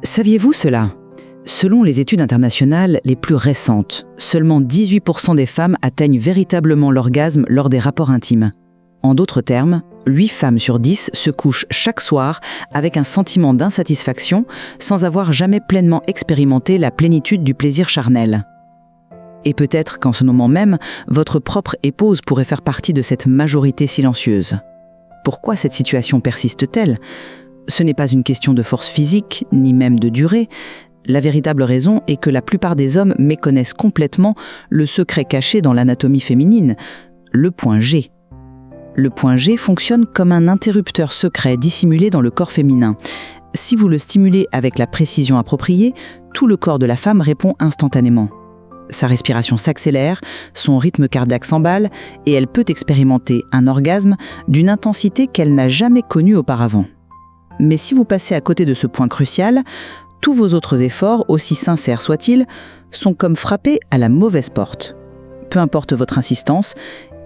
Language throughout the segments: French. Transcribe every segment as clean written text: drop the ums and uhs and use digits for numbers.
Saviez-vous cela ? Selon les études internationales les plus récentes, seulement 18% des femmes atteignent véritablement l'orgasme lors des rapports intimes. En d'autres termes, 8 femmes sur 10 se couchent chaque soir avec un sentiment d'insatisfaction sans avoir jamais pleinement expérimenté la plénitude du plaisir charnel. Et peut-être qu'en ce moment même, votre propre épouse pourrait faire partie de cette majorité silencieuse. Pourquoi cette situation persiste-t-elle ? Ce n'est pas une question de force physique, ni même de durée. La véritable raison est que la plupart des hommes méconnaissent complètement le secret caché dans l'anatomie féminine, le point G. Le point G fonctionne comme un interrupteur secret dissimulé dans le corps féminin. Si vous le stimulez avec la précision appropriée, tout le corps de la femme répond instantanément. Sa respiration s'accélère, son rythme cardiaque s'emballe et elle peut expérimenter un orgasme d'une intensité qu'elle n'a jamais connue auparavant. Mais si vous passez à côté de ce point crucial, tous vos autres efforts, aussi sincères soient-ils, sont comme frappés à la mauvaise porte. Peu importe votre insistance,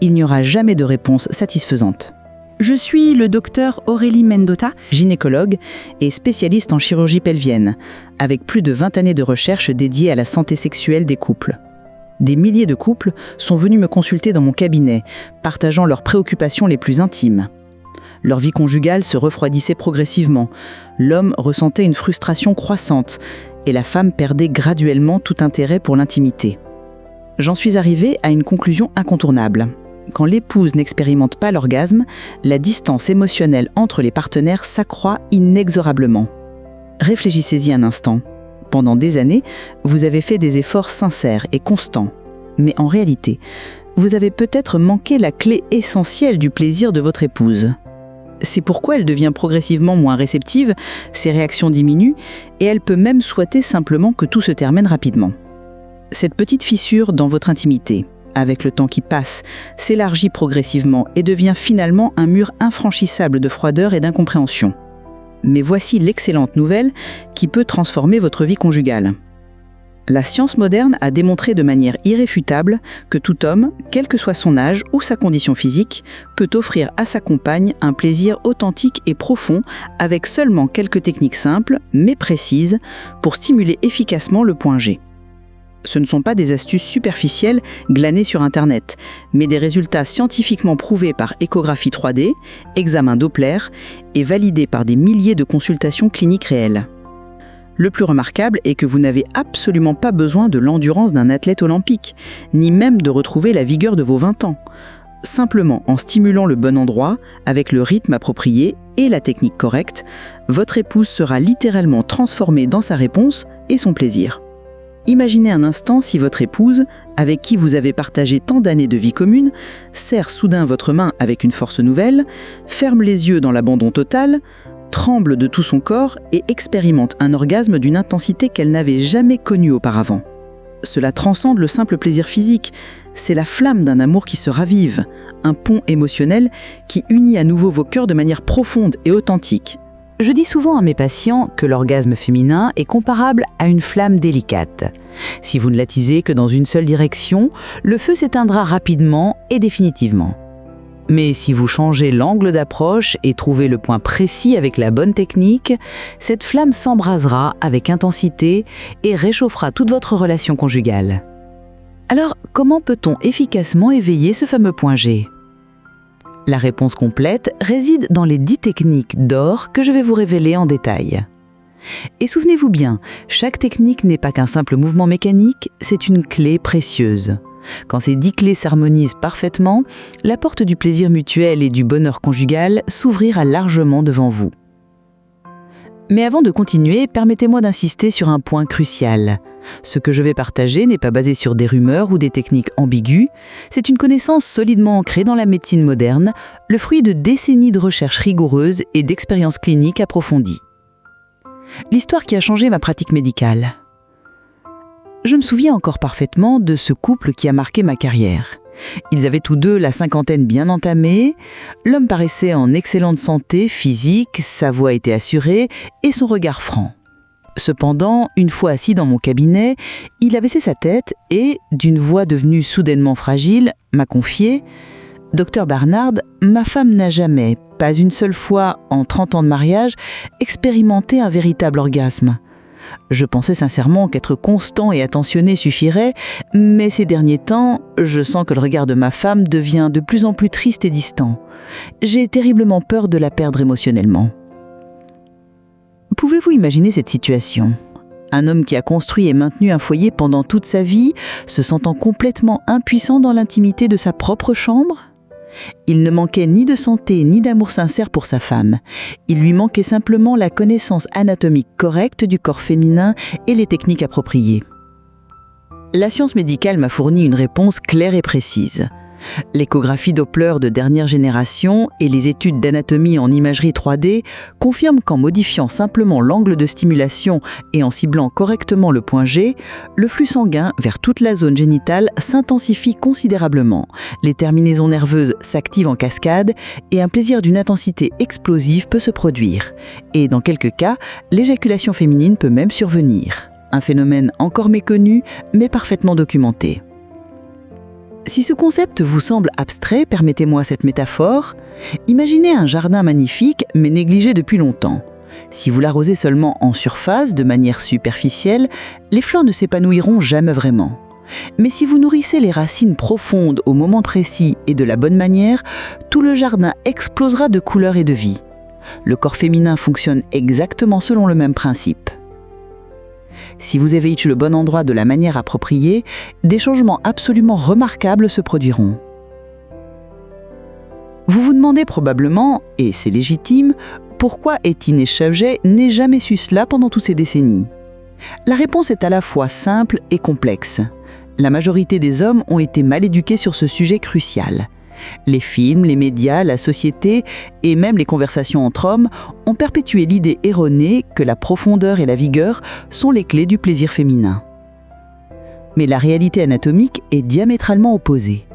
il n'y aura jamais de réponse satisfaisante. Je suis le docteur Aurélie Mendota, gynécologue et spécialiste en chirurgie pelvienne, avec plus de 20 années de recherche dédiées à la santé sexuelle des couples. Des milliers de couples sont venus me consulter dans mon cabinet, partageant leurs préoccupations les plus intimes. Leur vie conjugale se refroidissait progressivement, l'homme ressentait une frustration croissante et la femme perdait graduellement tout intérêt pour l'intimité. J'en suis arrivée à une conclusion incontournable. Quand l'épouse n'expérimente pas l'orgasme, la distance émotionnelle entre les partenaires s'accroît inexorablement. Réfléchissez-y un instant. Pendant des années, vous avez fait des efforts sincères et constants. Mais en réalité, vous avez peut-être manqué la clé essentielle du plaisir de votre épouse. C'est pourquoi elle devient progressivement moins réceptive, ses réactions diminuent et elle peut même souhaiter simplement que tout se termine rapidement. Cette petite fissure dans votre intimité, avec le temps qui passe, s'élargit progressivement et devient finalement un mur infranchissable de froideur et d'incompréhension. Mais voici l'excellente nouvelle qui peut transformer votre vie conjugale. La science moderne a démontré de manière irréfutable que tout homme, quel que soit son âge ou sa condition physique, peut offrir à sa compagne un plaisir authentique et profond avec seulement quelques techniques simples, mais précises, pour stimuler efficacement le point G. Ce ne sont pas des astuces superficielles glanées sur Internet, mais des résultats scientifiquement prouvés par échographie 3D, examen Doppler et validés par des milliers de consultations cliniques réelles. Le plus remarquable est que vous n'avez absolument pas besoin de l'endurance d'un athlète olympique, ni même de retrouver la vigueur de vos 20 ans. Simplement en stimulant le bon endroit, avec le rythme approprié et la technique correcte, votre épouse sera littéralement transformée dans sa réponse et son plaisir. Imaginez un instant si votre épouse, avec qui vous avez partagé tant d'années de vie commune, serre soudain votre main avec une force nouvelle, ferme les yeux dans l'abandon total, tremble de tout son corps et expérimente un orgasme d'une intensité qu'elle n'avait jamais connue auparavant. Cela transcende le simple plaisir physique, c'est la flamme d'un amour qui se ravive, un pont émotionnel qui unit à nouveau vos cœurs de manière profonde et authentique. Je dis souvent à mes patients que l'orgasme féminin est comparable à une flamme délicate. Si vous ne l'attisez que dans une seule direction, le feu s'éteindra rapidement et définitivement. Mais si vous changez l'angle d'approche et trouvez le point précis avec la bonne technique, cette flamme s'embrasera avec intensité et réchauffera toute votre relation conjugale. Alors, comment peut-on efficacement éveiller ce fameux point G ? La réponse complète réside dans les 10 techniques d'or que je vais vous révéler en détail. Et souvenez-vous bien, chaque technique n'est pas qu'un simple mouvement mécanique, c'est une clé précieuse. Quand ces 10 clés s'harmonisent parfaitement, la porte du plaisir mutuel et du bonheur conjugal s'ouvrira largement devant vous. Mais avant de continuer, permettez-moi d'insister sur un point crucial. Ce que je vais partager n'est pas basé sur des rumeurs ou des techniques ambiguës, c'est une connaissance solidement ancrée dans la médecine moderne, le fruit de décennies de recherches rigoureuses et d'expériences cliniques approfondies. L'histoire qui a changé ma pratique médicale. Je me souviens encore parfaitement de ce couple qui a marqué ma carrière. Ils avaient tous deux la cinquantaine bien entamée, l'homme paraissait en excellente santé physique, sa voix était assurée et son regard franc. Cependant, une fois assis dans mon cabinet, il a baissé sa tête et, d'une voix devenue soudainement fragile, m'a confié « Docteur Barnard, ma femme n'a jamais, pas une seule fois en 30 ans de mariage, expérimenté un véritable orgasme. Je pensais sincèrement qu'être constant et attentionné suffirait, mais ces derniers temps, je sens que le regard de ma femme devient de plus en plus triste et distant. J'ai terriblement peur de la perdre émotionnellement. Pouvez-vous imaginer cette situation ? Un homme qui a construit et maintenu un foyer pendant toute sa vie, se sentant complètement impuissant dans l'intimité de sa propre chambre ? Il ne manquait ni de santé ni d'amour sincère pour sa femme. Il lui manquait simplement la connaissance anatomique correcte du corps féminin et les techniques appropriées. La science médicale m'a fourni une réponse claire et précise. L'échographie Doppler de dernière génération et les études d'anatomie en imagerie 3D confirment qu'en modifiant simplement l'angle de stimulation et en ciblant correctement le point G, le flux sanguin vers toute la zone génitale s'intensifie considérablement, les terminaisons nerveuses s'activent en cascade et un plaisir d'une intensité explosive peut se produire. Et dans quelques cas, l'éjaculation féminine peut même survenir. Un phénomène encore méconnu, mais parfaitement documenté. Si ce concept vous semble abstrait, permettez-moi cette métaphore. Imaginez un jardin magnifique, mais négligé depuis longtemps. Si vous l'arrosez seulement en surface, de manière superficielle, les fleurs ne s'épanouiront jamais vraiment. Mais si vous nourrissez les racines profondes au moment précis et de la bonne manière, tout le jardin explosera de couleurs et de vie. Le corps féminin fonctionne exactement selon le même principe. Si vous avez le bon endroit de la manière appropriée, des changements absolument remarquables se produiront. Vous vous demandez probablement, et c'est légitime, pourquoi Étienne Chavget n'ait jamais su cela pendant toutes ces décennies. La réponse est à la fois simple et complexe. La majorité des hommes ont été mal éduqués sur ce sujet crucial. Les films, les médias, la société et même les conversations entre hommes ont perpétué l'idée erronée que la profondeur et la vigueur sont les clés du plaisir féminin. Mais la réalité anatomique est diamétralement opposée.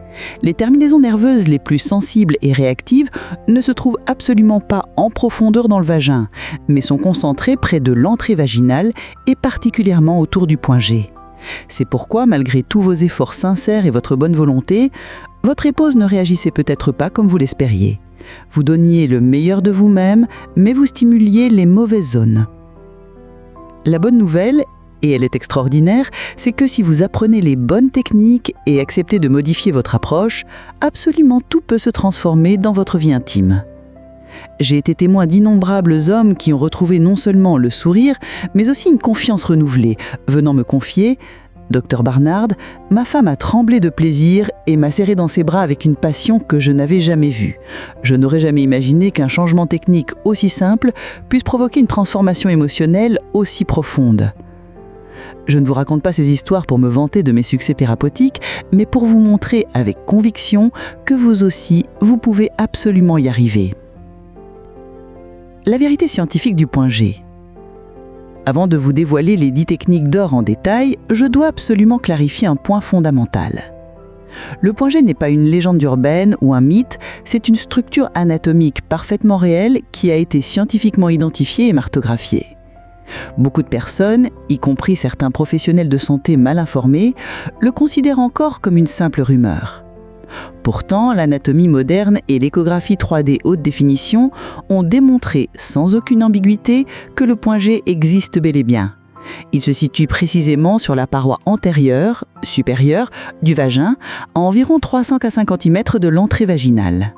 Les terminaisons nerveuses les plus sensibles et réactives ne se trouvent absolument pas en profondeur dans le vagin, mais sont concentrées près de l'entrée vaginale et particulièrement autour du point G. C'est pourquoi, malgré tous vos efforts sincères et votre bonne volonté, votre épouse ne réagissait peut-être pas comme vous l'espériez. Vous donniez le meilleur de vous-même, mais vous stimuliez les mauvaises zones. La bonne nouvelle, et elle est extraordinaire, c'est que si vous apprenez les bonnes techniques et acceptez de modifier votre approche, absolument tout peut se transformer dans votre vie intime. J'ai été témoin d'innombrables hommes qui ont retrouvé non seulement le sourire, mais aussi une confiance renouvelée, venant me confier « Dr Barnard, ma femme a tremblé de plaisir et m'a serré dans ses bras avec une passion que je n'avais jamais vue. Je n'aurais jamais imaginé qu'un changement technique aussi simple puisse provoquer une transformation émotionnelle aussi profonde. » Je ne vous raconte pas ces histoires pour me vanter de mes succès thérapeutiques, mais pour vous montrer avec conviction que vous aussi, vous pouvez absolument y arriver. La vérité scientifique du point G. Avant de vous dévoiler les 10 techniques d'or en détail, je dois absolument clarifier un point fondamental. Le point G n'est pas une légende urbaine ou un mythe, c'est une structure anatomique parfaitement réelle qui a été scientifiquement identifiée et martographiée. Beaucoup de personnes, y compris certains professionnels de santé mal informés, le considèrent encore comme une simple rumeur. Pourtant, l'anatomie moderne et l'échographie 3D haute définition ont démontré sans aucune ambiguïté que le point G existe bel et bien. Il se situe précisément sur la paroi antérieure, supérieure, du vagin, à environ 350 cm de l'entrée vaginale.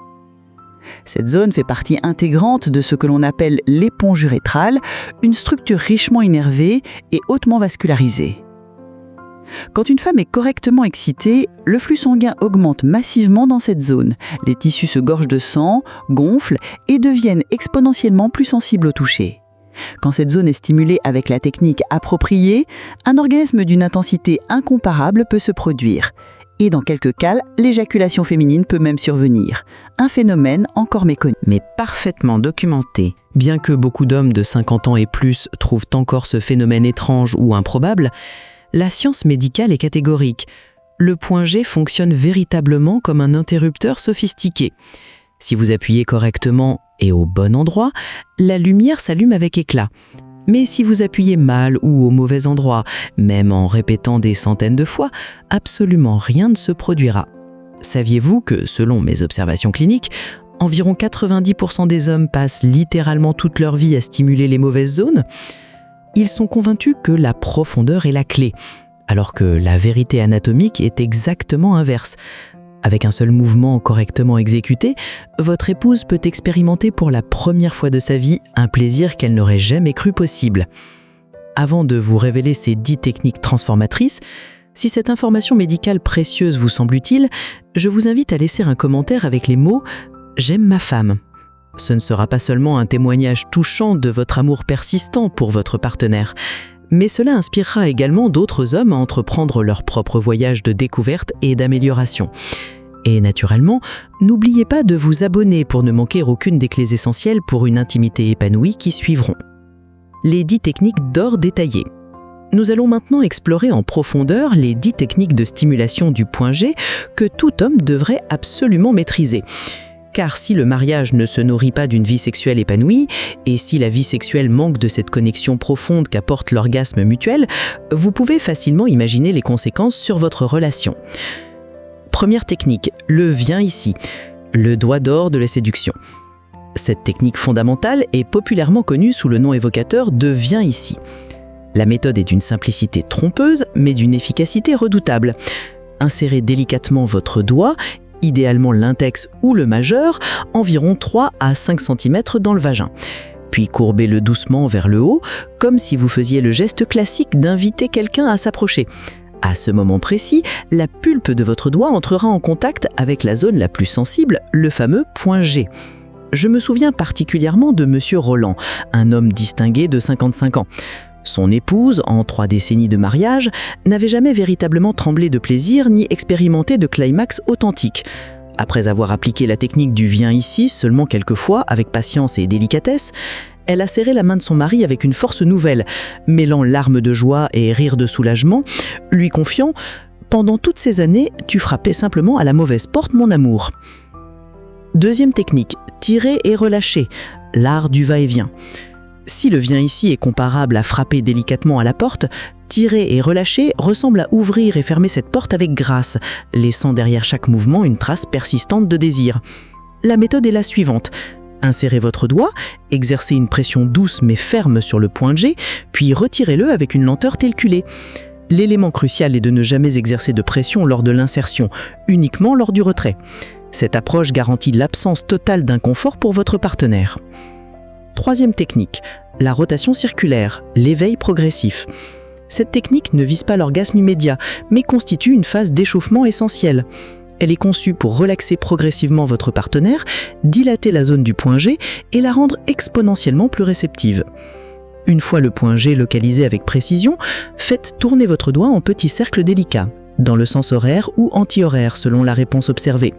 Cette zone fait partie intégrante de ce que l'on appelle l'éponge urétrale, une structure richement innervée et hautement vascularisée. Quand une femme est correctement excitée, le flux sanguin augmente massivement dans cette zone. Les tissus se gorgent de sang, gonflent et deviennent exponentiellement plus sensibles au toucher. Quand cette zone est stimulée avec la technique appropriée, un orgasme d'une intensité incomparable peut se produire. Et dans quelques cas, l'éjaculation féminine peut même survenir. Un phénomène encore méconnu. Mais parfaitement documenté. Bien que beaucoup d'hommes de 50 ans et plus trouvent encore ce phénomène étrange ou improbable, la science médicale est catégorique. Le point G fonctionne véritablement comme un interrupteur sophistiqué. Si vous appuyez correctement et au bon endroit, la lumière s'allume avec éclat. Mais si vous appuyez mal ou au mauvais endroit, même en répétant des centaines de fois, absolument rien ne se produira. Saviez-vous que, selon mes observations cliniques, environ 90% des hommes passent littéralement toute leur vie à stimuler les mauvaises zones ? Ils sont convaincus que la profondeur est la clé, alors que la vérité anatomique est exactement inverse. Avec un seul mouvement correctement exécuté, votre épouse peut expérimenter pour la première fois de sa vie un plaisir qu'elle n'aurait jamais cru possible. Avant de vous révéler ces 10 techniques transformatrices, si cette information médicale précieuse vous semble utile, je vous invite à laisser un commentaire avec les mots « J'aime ma femme ». Ce ne sera pas seulement un témoignage touchant de votre amour persistant pour votre partenaire, mais cela inspirera également d'autres hommes à entreprendre leur propre voyage de découverte et d'amélioration. Et naturellement, n'oubliez pas de vous abonner pour ne manquer aucune des clés essentielles pour une intimité épanouie qui suivront. Les 10 techniques d'or détaillées. Nous allons maintenant explorer en profondeur les 10 techniques de stimulation du point G que tout homme devrait absolument maîtriser. Car si le mariage ne se nourrit pas d'une vie sexuelle épanouie, et si la vie sexuelle manque de cette connexion profonde qu'apporte l'orgasme mutuel, vous pouvez facilement imaginer les conséquences sur votre relation. Première technique, le viens ici, le doigt d'or de la séduction. Cette technique fondamentale est populairement connue sous le nom évocateur de viens ici. La méthode est d'une simplicité trompeuse, mais d'une efficacité redoutable. Insérez délicatement votre doigt, idéalement l'index ou le majeur, environ 3 à 5 cm dans le vagin. Puis courbez-le doucement vers le haut, comme si vous faisiez le geste classique d'inviter quelqu'un à s'approcher. À ce moment précis, la pulpe de votre doigt entrera en contact avec la zone la plus sensible, le fameux point G. Je me souviens particulièrement de Monsieur Roland, un homme distingué de 55 ans. Son épouse, en 3 décennies de mariage, n'avait jamais véritablement tremblé de plaisir ni expérimenté de climax authentique. Après avoir appliqué la technique du viens ici seulement quelques fois, avec patience et délicatesse, elle a serré la main de son mari avec une force nouvelle, mêlant larmes de joie et rires de soulagement, lui confiant « Pendant toutes ces années, tu frappais simplement à la mauvaise porte, mon amour ». Deuxième technique, tirer et relâcher, l'art du va-et-vient. Si le viens ici est comparable à frapper délicatement à la porte, tirer et relâcher ressemble à ouvrir et fermer cette porte avec grâce, laissant derrière chaque mouvement une trace persistante de désir. La méthode est la suivante. Insérez votre doigt, exercez une pression douce mais ferme sur le point G, puis retirez-le avec une lenteur calculée. L'élément crucial est de ne jamais exercer de pression lors de l'insertion, uniquement lors du retrait. Cette approche garantit l'absence totale d'inconfort pour votre partenaire. Troisième technique, la rotation circulaire, l'éveil progressif. Cette technique ne vise pas l'orgasme immédiat, mais constitue une phase d'échauffement essentielle. Elle est conçue pour relaxer progressivement votre partenaire, dilater la zone du point G et la rendre exponentiellement plus réceptive. Une fois le point G localisé avec précision, faites tourner votre doigt en petits cercles délicats, dans le sens horaire ou anti-horaire selon la réponse observée.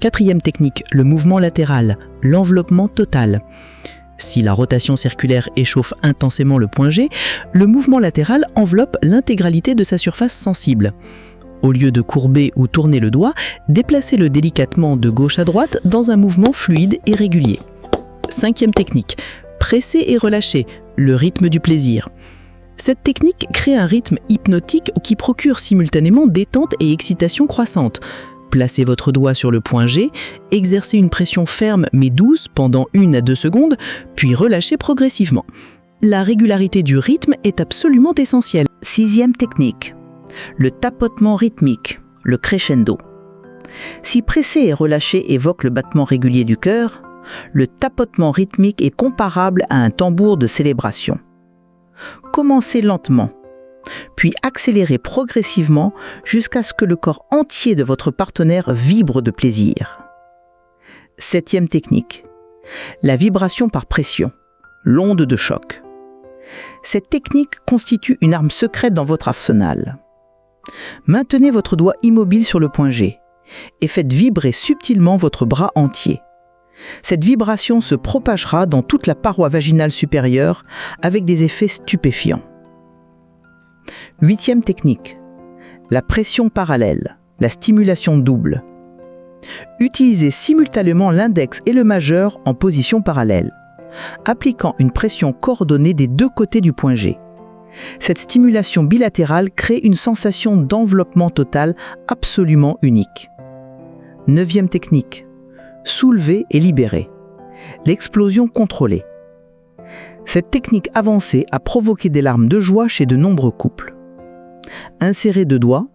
Quatrième technique, le mouvement latéral, l'enveloppement total. Si la rotation circulaire échauffe intensément le point G, le mouvement latéral enveloppe l'intégralité de sa surface sensible. Au lieu de courber ou tourner le doigt, déplacez-le délicatement de gauche à droite dans un mouvement fluide et régulier. Cinquième technique, presser et relâcher, le rythme du plaisir. Cette technique crée un rythme hypnotique qui procure simultanément détente et excitation croissante. Placez votre doigt sur le point G, exercez une pression ferme mais douce pendant 1 à 2 secondes, puis relâchez progressivement. La régularité du rythme est absolument essentielle. Sixième technique, le tapotement rythmique, le crescendo. Si presser et relâcher évoque le battement régulier du cœur, le tapotement rythmique est comparable à un tambour de célébration. Commencez lentement, puis accélérez progressivement jusqu'à ce que le corps entier de votre partenaire vibre de plaisir. Septième technique, la vibration par pression, l'onde de choc. Cette technique constitue une arme secrète dans votre arsenal. Maintenez votre doigt immobile sur le point G et faites vibrer subtilement votre bras entier. Cette vibration se propagera dans toute la paroi vaginale supérieure avec des effets stupéfiants. Huitième technique, la pression parallèle, la stimulation double. Utilisez simultanément l'index et le majeur en position parallèle, appliquant une pression coordonnée des 2 côtés du point G. Cette stimulation bilatérale crée une sensation d'enveloppement total absolument unique. Neuvième technique, soulever et libérer, l'explosion contrôlée. Cette technique avancée a provoqué des larmes de joie chez de nombreux couples. Insérez 2 doigts,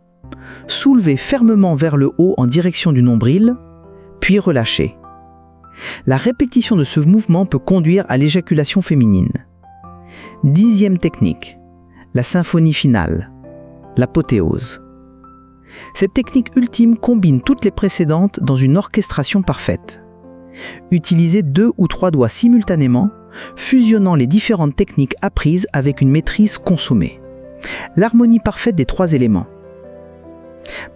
soulevez fermement vers le haut en direction du nombril, puis relâchez. La répétition de ce mouvement peut conduire à l'éjaculation féminine. 10e technique, la symphonie finale, l'apothéose. Cette technique ultime combine toutes les précédentes dans une orchestration parfaite. Utilisez 2 ou 3 doigts simultanément, fusionnant les différentes techniques apprises avec une maîtrise consommée. L'harmonie parfaite des 3 éléments.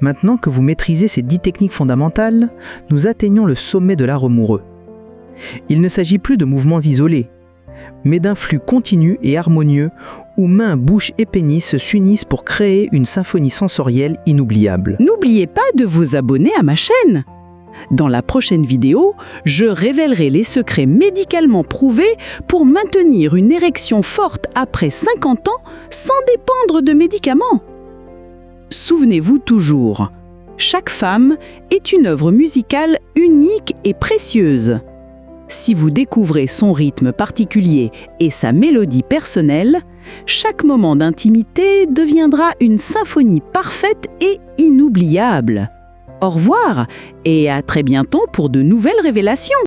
Maintenant que vous maîtrisez ces 10 techniques fondamentales, nous atteignons le sommet de l'art amoureux. Il ne s'agit plus de mouvements isolés, mais d'un flux continu et harmonieux où mains, bouche et pénis s'unissent pour créer une symphonie sensorielle inoubliable. N'oubliez pas de vous abonner à ma chaîne. Dans la prochaine vidéo, je révélerai les secrets médicalement prouvés pour maintenir une érection forte après 50 ans sans dépendre de médicaments. Souvenez-vous toujours, chaque femme est une œuvre musicale unique et précieuse. Si vous découvrez son rythme particulier et sa mélodie personnelle, chaque moment d'intimité deviendra une symphonie parfaite et inoubliable. Au revoir et à très bientôt pour de nouvelles révélations.